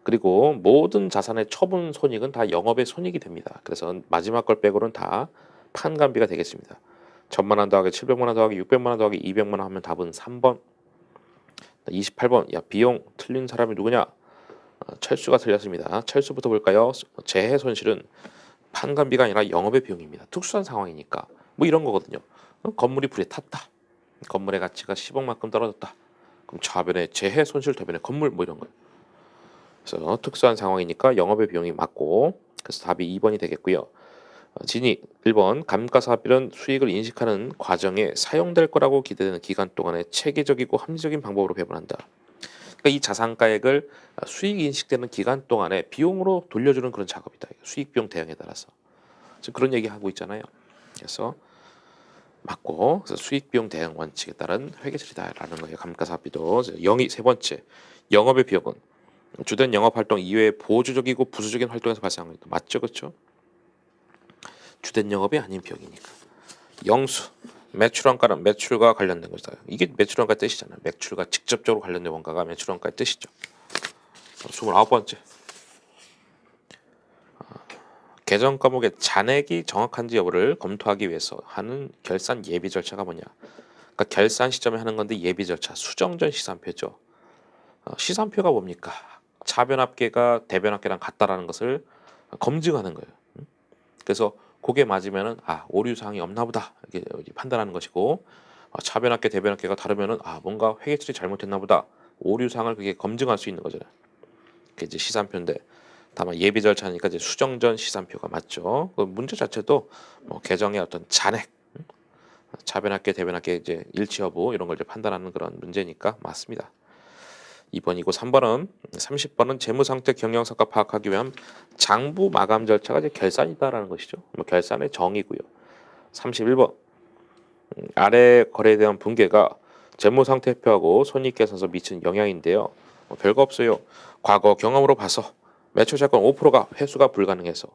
그리고 모든 자산의 처분 손익은 다 영업의 손익이 됩니다. 그래서 마지막 걸 빼고는 다 판관비가 되겠습니다. 1,000만 원 더하기 700만 원 더하기 600만 원 더하기 200만 원 하면 답은 3번. 28번. 야 비용 틀린 사람이 누구냐? 철수가 틀렸습니다. 철수부터 볼까요? 재해 손실은 판관비가 아니라 영업의 비용입니다. 특수한 상황이니까 뭐 이런 거거든요. 건물이 불에 탔다. 건물의 가치가 10억만큼 떨어졌다. 그럼 차변에 재해 손실 대변에 건물 뭐 이런 거예요. 그래서 특수한 상황이니까 영업의 비용이 맞고 그래서 답이 2번이 되겠고요. 진이 1번 감가상각비는 수익을 인식하는 과정에 사용될 거라고 기대되는 기간 동안에 체계적이고 합리적인 방법으로 배분한다. 그러니까 이 자산가액을 수익 인식되는 기간 동안에 비용으로 돌려주는 그런 작업이다. 수익 비용 대응에 따라서 지금 그런 얘기 하고 있잖아요. 그래서 맞고 그래서 수익 비용 대응 원칙에 따른 회계처리다라는 거예요. 감가상각비도 영이 세 번째 영업의 비용은 주된 영업 활동 이외에 보조적이고 부수적인 활동에서 발생하는 것도 맞죠, 그렇죠? 주된 영업이 아닌 비용이니까. 영수 매출원가는 매출과 관련된 것이다. 이게 매출원가 뜻이잖아요. 매출과 직접적으로 관련된 원가가 매출원가의 뜻이죠. 29번째. 계정 과목의 잔액이 정확한지 여부를 검토하기 위해서 하는 결산 예비 절차가 뭐냐? 그러니까 결산 시점에 하는 건데 예비 절차, 수정전 시산표죠. 시산표가 뭡니까? 차변합계가 대변합계랑 같다라는 것을 검증하는 거예요. 그래서 그게 맞으면은 오류 사항이 없나 보다 이렇게 판단하는 것이고 차변합계 대변합계가 다르면은 뭔가 회계처리 잘못했나 보다 오류 사항을 그게 검증할 수 있는 거잖아요. 이렇게 이제 시산표인데 다만 예비 절차니까 이제 수정 전 시산표가 맞죠. 그 문제 자체도 뭐 개정의 어떤 잔액, 차변학계 대변학계 이제 일치 여부 이런 걸 이제 판단하는 그런 문제니까 맞습니다. 2번이고 3번은 30번은 재무상태 경영성과 파악하기 위한 장부 마감 절차가 이제 결산이다라는 것이죠. 뭐 결산의 정의고요. 31번 아래 거래에 대한 분괴가 재무상태표하고 손익계산서 미친 영향인데요. 뭐 별거 없어요. 과거 경험으로 봐서 매출채권 5%가 회수가 불가능해서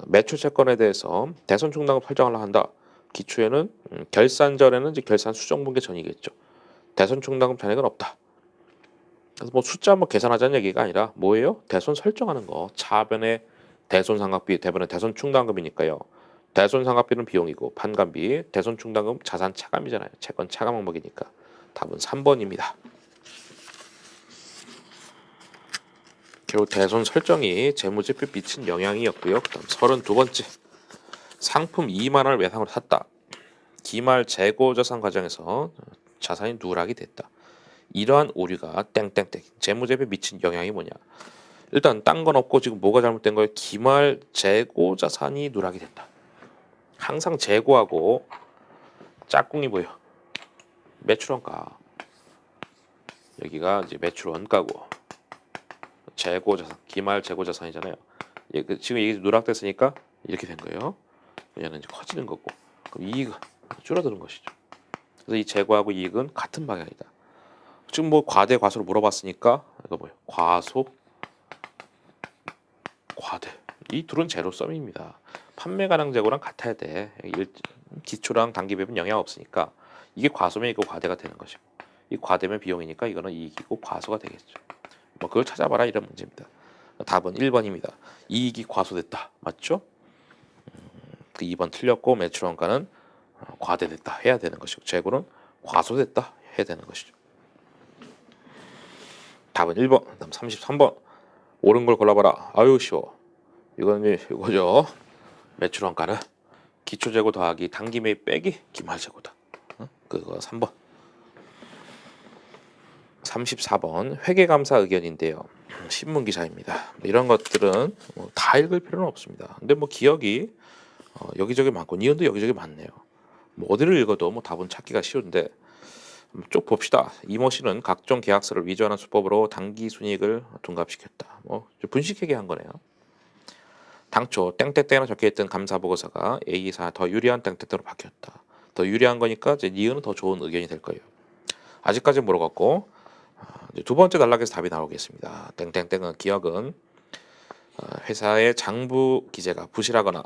매출채권에 대해서 대손 충당을 설정하려 한다. 기초에는 결산 전에는 이제 결산 수정 분괴 전이겠죠. 대손 충당금 잔액은 없다. 그래서 뭐 숫자 뭐 계산하자는 얘기가 아니라 뭐예요? 대손 설정하는 거. 차변의 대손 상각비, 대변의 대손 충당금이니까요. 대손 상각비는 비용이고 판관비, 대손 충당금 자산 차감이잖아요. 채권 차감 항목이니까 답은 3번입니다. 결국 대손 설정이 재무제표에 미친 영향이었고요. 그다음 32번째 상품 2만 원을 외상으로 샀다. 기말 재고 자산 과정에서 자산이 누락이 됐다. 이러한 오류가 땡땡땡 재무제표에 미친 영향이 뭐냐? 일단 딴 건 없고 지금 뭐가 잘못된 거예요? 기말 재고 자산이 누락이 됐다. 항상 재고하고 짝꿍이 뭐예요? 매출원가. 여기가 이제 매출원가고 재고 자산, 기말 재고 자산이잖아요. 지금 이게 누락됐으니까 이렇게 된 거예요. 왜냐면 이제 커지는 거고, 그럼 이익은 줄어드는 것이죠. 그래서 이 재고하고 이익은 같은 방향이다. 지금 뭐 과대 과소로 물어봤으니까 이거 뭐예요? 과소, 과대. 이 둘은 제로섬입니다. 판매 가능 재고랑 같아야 돼. 기초랑 단기 배분 영향 없으니까 이게 과소면 이거 과대가 되는 것이고, 이 과대면 비용이니까 이거는 이익이고 과소가 되겠죠. 뭐 그걸 찾아봐라 이런 문제입니다. 답은 1번입니다. 이익이 과소됐다. 맞죠? 그 2번 틀렸고 매출원가는 과대됐다 해야 되는 것이고 재고는 과소됐다 해야 되는 것이죠. 답은 1번. 그다음 33번. 옳은 걸 골라봐라. 아유 쉬워. 이거는 이거죠. 매출원가는 기초재고 더하기 단기 매입 빼기 기말재고다. 그거 3번. 34번 회계감사 의견인데요. 신문 기사입니다. 이런 것들은 다 읽을 필요는 없습니다. 근데 뭐 기억이 여기저기 많고 니은도 여기저기 많네요. 뭐 어디를 읽어도 뭐 답은 찾기가 쉬운데 쭉 봅시다. 이모 씨는 각종 계약서를 위조하는 수법으로 당기 순이익을 둔갑시켰다. 뭐 분식회계 한 거네요. 당초 땡땡땡으로 적혀있던 감사보고서가 A사 더 유리한 땡땡땡으로 바뀌었다. 더 유리한 거니까 이제 니은은 더 좋은 의견이 될 거예요. 아직까지 모르겠고 두 번째 단락에서 답이 나오겠습니다. 땡땡땡은 기억은 회사의 장부 기재가 부실하거나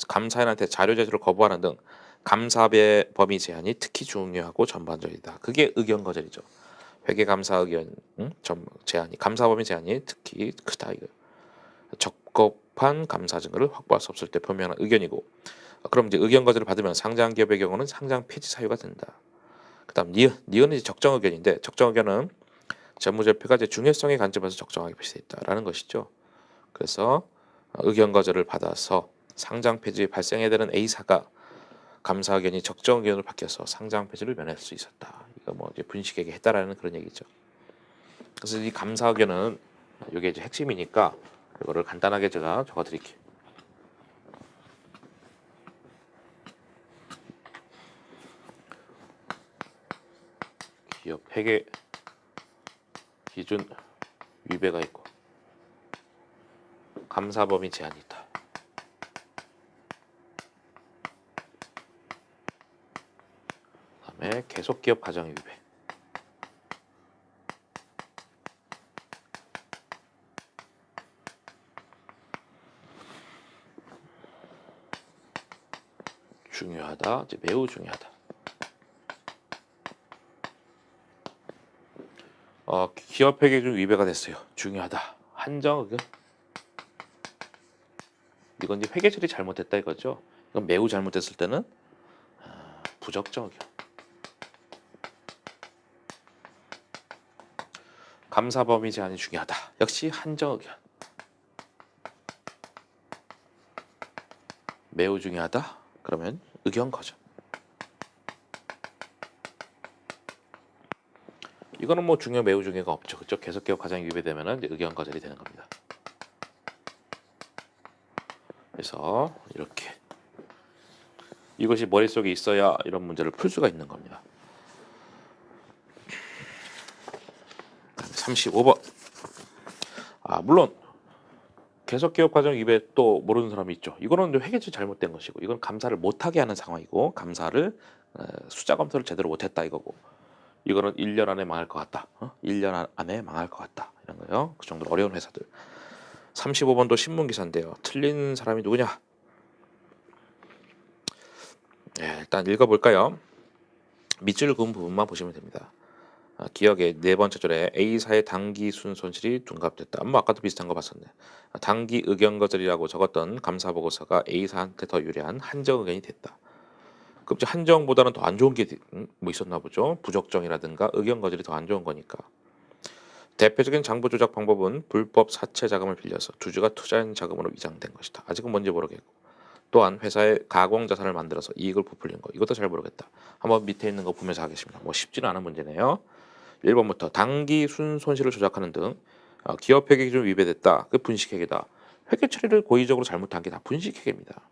감사인한테 자료 제출을 거부하는 등 감사의 범위 제한이 특히 중요하고 전반적이다. 그게 의견 거절이죠. 회계감사 의견 제한이 감사 범위 제한이 특히 크다 이거. 적법한 감사 증거를 확보할 수 없을 때 표명한 의견이고, 그럼 이제 의견 거절을 받으면 상장 기업의 경우는 상장 폐지 사유가 된다. 그다음 니은은 이제 적정 의견인데 적정 의견은 재무제표가 이제 중요성의 관점에서 적정하게 표시됐다라는 것이죠. 그래서 의견 거절을 받아서 상장 폐지 발생해야 되는 A사가 감사 의견이 적정 의견으로 바뀌어서 상장 폐지를 면할 수 있었다. 이거 뭐 이제 분식회계 했다라는 그런 얘기죠. 그래서 이 감사 의견은 이게 이제 핵심이니까 이거를 간단하게 제가 적어드릴게요. 기업 회계 기준 위배가 있고 감사 범위 제한이 있다. 그다음에 계속 기업 가정의 위배. 중요하다. 이제 매우 중요하다. 기업 회계 중 위배가 됐어요. 중요하다. 한정 의견. 이건 이제 회계 처리 잘못됐다 이거죠. 이건 매우 잘못됐을 때는 부적정 의견. 감사 범위 제한이 중요하다. 역시 한정 의견. 매우 중요하다. 그러면 의견 거절. 이거는 뭐 중요 매우 중요가 없죠. 그렇죠? 계속개혁 과정이 위배되면은 이제 의견 거절이 되는 겁니다. 그래서 이렇게 이것이 머릿속에 있어야 이런 문제를 풀 수가 있는 겁니다. 35번. 물론 계속개혁 과정 위배 또 모르는 사람이 있죠. 이거는 회계처리 잘못된 것이고 이건 감사를 못하게 하는 상황이고 감사를 숫자 검토를 제대로 못했다 이거고 이거는 1년 안에 망할 것 같다. 1년 안에 망할 것 같다. 이런 거요. 그 정도로 어려운 회사들. 35번도 신문기사인데요. 틀린 사람이 누구냐? 일단 읽어볼까요? 밑줄 그은 부분만 보시면 됩니다. 기억의 네 번째 줄에 A사의 당기 순손실이 둔갑됐다. 아까도 비슷한 거 봤었네. 당기 의견 거절이라고 적었던 감사 보고서가 A사한테 더 유리한 한정 의견이 됐다. 그럼 한정보다는 더 안 좋은 게 뭐 있었나 보죠. 부적정이라든가 의견 거절이 더 안 좋은 거니까. 대표적인 장부 조작 방법은 불법 사채 자금을 빌려서 주주가 투자한 자금으로 위장된 것이다. 아직은 뭔지 모르겠고. 또한 회사에 가공 자산을 만들어서 이익을 부풀린 거. 이것도 잘 모르겠다. 한번 밑에 있는 거 보면서 하겠습니다. 뭐 쉽지는 않은 문제네요. 1번부터 당기 순손실을 조작하는 등 기업 회계 기준 위배됐다. 그 분식회계다. 회계 처리를 고의적으로 잘못한 게 다 분식회계입니다.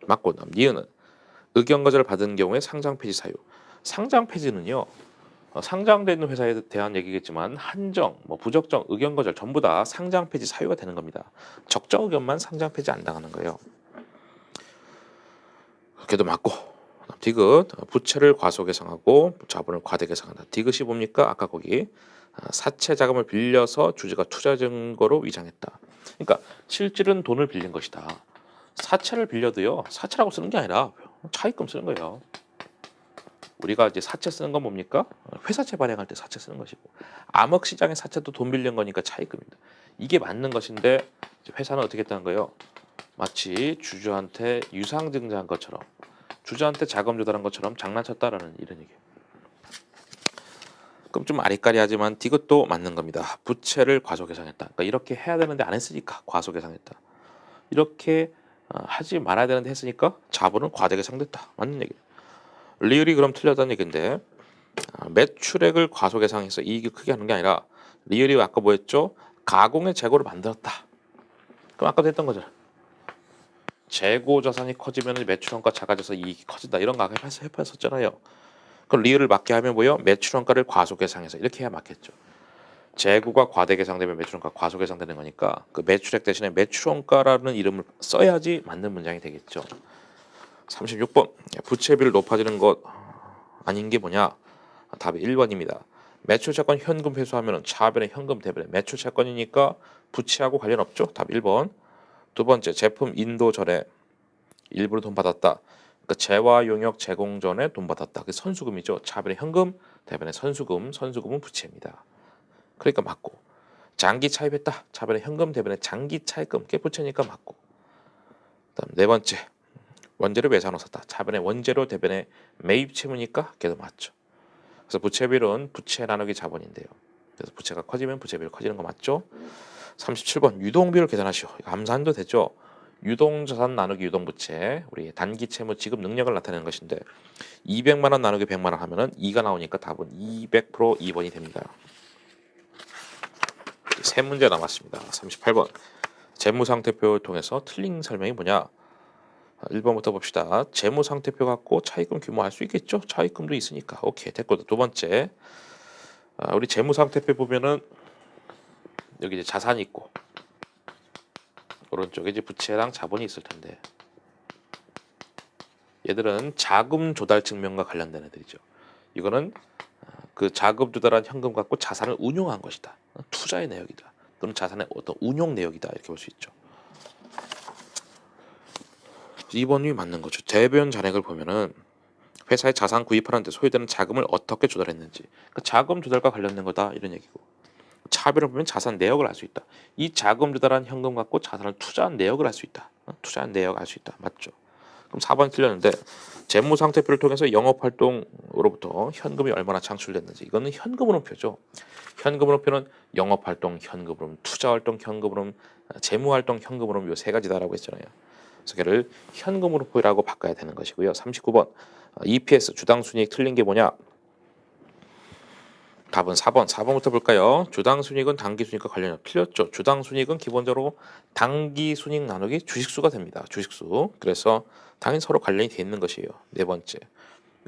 맞고 니은은 의견 거절을 받은 경우에 상장 폐지 사유. 상장 폐지는요. 상장되는 회사에 대한 얘기겠지만 한정, 뭐 부적정, 의견 거절 전부 다 상장 폐지 사유가 되는 겁니다. 적정 의견만 상장 폐지 안 당하는 거예요. 그래도 맞고. 디귿 부채를 과소계상하고 자본을 과대계상한다. 디귿이 뭡니까? 아까 거기 사채 자금을 빌려서 주주가 투자 증거로 위장했다. 그러니까 실질은 돈을 빌린 것이다. 사채를 빌려도요. 사채라고 쓰는 게 아니라 차입금 쓰는 거예요. 우리가 이제 사채 쓰는 건 뭡니까? 회사채 발행할 때 사채 쓰는 것이고 암흑 시장의 사채도 돈 빌린 거니까 차입금입니다. 이게 맞는 것인데 회사는 어떻게 했다는 거예요? 마치 주주한테 유상증자한 것처럼 주주한테 자금 조달한 것처럼 장난쳤다라는 이런 얘기예요. 그럼 좀 아리까리하지만 디귿도 맞는 겁니다. 부채를 과소계상했다. 그러니까 이렇게 해야 되는데 안 했으니까 과소계상했다. 이렇게 하지 말아야 되는데 했으니까 자본은 과대계상됐다. 맞는 얘기예요. 리을이 그럼 틀렸다는 얘기인데 매출액을 과소계상해서 이익을 크게 하는 게 아니라 리을이 아까 뭐였죠? 가공의 재고를 만들었다. 그럼 아까도 했던 거잖아. 재고 자산이 커지면 매출원가 작아져서 이익이 커진다. 이런 거 아까 해봤었잖아요. 그럼 리을을 맞게 하면 뭐요? 매출원가를 과소계상해서 이렇게 해야 맞겠죠. 재고가 과대계상되면 매출원가 과소계상되는 거니까 그 매출액 대신에 매출원가라는 이름을 써야지 맞는 문장이 되겠죠. 36번 부채비를 높아지는 것 아닌 게 뭐냐? 답이 1번입니다. 매출채권 현금 회수하면 차변의 현금 대변에 매출채권이니까 부채하고 관련 없죠? 답 1번. 두 번째 제품 인도 전에 일부러 돈 받았다. 그러니까 재화 용역 제공 전에 돈 받았다. 그 선수금이죠. 차변의 현금 대변의 선수금. 선수금은 부채입니다. 그러니까 맞고. 장기 차입했다. 차변의 현금 대변의 장기 차입금. 그게 부채니까 맞고. 그다음 네 번째 원재료 매상으로 샀다. 차변의 원재료 대변의 매입 채무니까 걔도 맞죠. 그래서 부채비율은 부채 나누기 자본인데요. 그래서 부채가 커지면 부채비율 커지는 거 맞죠? 37번 유동비율 계산하시오. 감산도 되죠. 유동자산 나누기 유동부채 우리 단기 채무 지급 능력을 나타내는 것인데 200만 원 나누기 100만 원 하면은 2가 나오니까 답은 200% 2번이 됩니다. 세 문제 남았습니다. 38번 재무상태표를 통해서 틀린 설명이 뭐냐? 1번부터 봅시다. 재무상태표 갖고 차입금 규모 알 수 있겠죠? 차입금도 있으니까. 오케이 됐고 두 번째 우리 재무상태표 보면은 여기 이제 자산이 있고 오른쪽에 이제 부채랑 자본이 있을 텐데 얘들은 자금 조달 증명과 관련된 애들이죠. 이거는 그 자금 조달한 현금 갖고 자산을 운용한 것이다. 투자의 내역이다. 또는 자산의 어떤 운용 내역이다. 이렇게 볼 수 있죠. 2번이 맞는 거죠. 대변 잔액을 보면은 회사에 자산 구입하는데 소요되는 자금을 어떻게 조달했는지 그러니까 자금 조달과 관련된 거다 이런 얘기고 차별을 보면 자산 내역을 알 수 있다. 이 자금 조달한 현금 갖고 자산을 투자한 내역을 알 수 있다. 투자한 내역 알 수 있다. 맞죠? 그럼 4번 틀렸는데 재무상태표를 통해서 영업활동으로부터 현금이 얼마나 창출됐는지 이거는 현금흐름표죠. 현금흐름표는 영업활동 현금흐름, 투자활동 현금흐름, 재무활동 현금흐름 요 세 가지다라고 했잖아요. 그래서 걔를 현금흐름표라고 바꿔야 되는 것이고요. 39번 EPS 주당 순이익 틀린 게 뭐냐? 답은 4번. 4번부터 볼까요? 주당순이익은 당기순이익과 관련이 틀렸죠. 주당순이익은 기본적으로 당기순이익 나누기 주식수가 됩니다. 주식수. 그래서 당연히 서로 관련이 돼 있는 것이에요. 네 번째.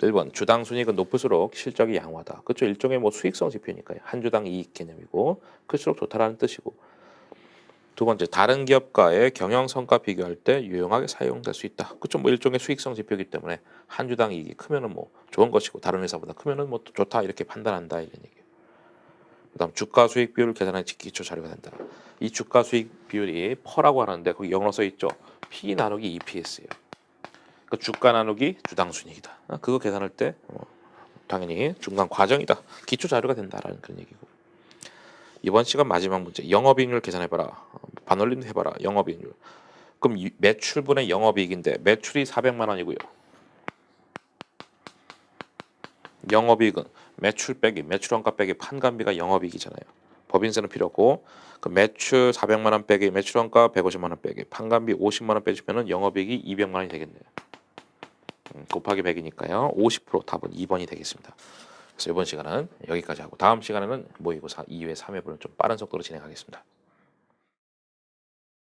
1번 주당순이익은 높을수록 실적이 양호하다. 그렇죠. 일종의 뭐 수익성 지표니까요. 한 주당 이익 개념이고 클수록 좋다라는 뜻이고. 두 번째 다른 기업과의 경영 성과 비교할 때 유용하게 사용될 수 있다. 그렇죠. 뭐 일종의 수익성 지표이기 때문에 한 주당 이익이 크면은 뭐 좋은 것이고 다른 회사보다 크면은 뭐 좋다 이렇게 판단한다 이런 얘기예요. 그다음 주가 수익 비율을 계산하는 기초 자료가 된다. 이 주가 수익 비율이 퍼라고 하는데 거기 영어로 써 있죠. P 나누기 EPS예요. 그 주가 나누기 주당 순이익이다. 그거 계산할 때 당연히 중간 과정이다. 기초 자료가 된다라는 그런 얘기고. 이번 시간 마지막 문제. 영업이익률 계산해봐라. 반올림도 해봐라. 영업이익률. 그럼 매출분의 영업이익인데 매출이 400만 원이고요. 영업이익은 매출 빼기 매출원가 빼기 판관비가 영업이익이잖아요. 법인세는 필요 없고 그 매출 400만 원 빼기 매출원가 150만 원 빼기 판관비 50만 원 빼주면은 영업이익이 200만 원이 되겠네요. 곱하기 100이니까요. 50% 답은 2번이 되겠습니다. 그래서 이번 시간은 여기까지 하고 다음 시간에는 모의고사 2회 3회분을 좀 빠른 속도로 진행하겠습니다.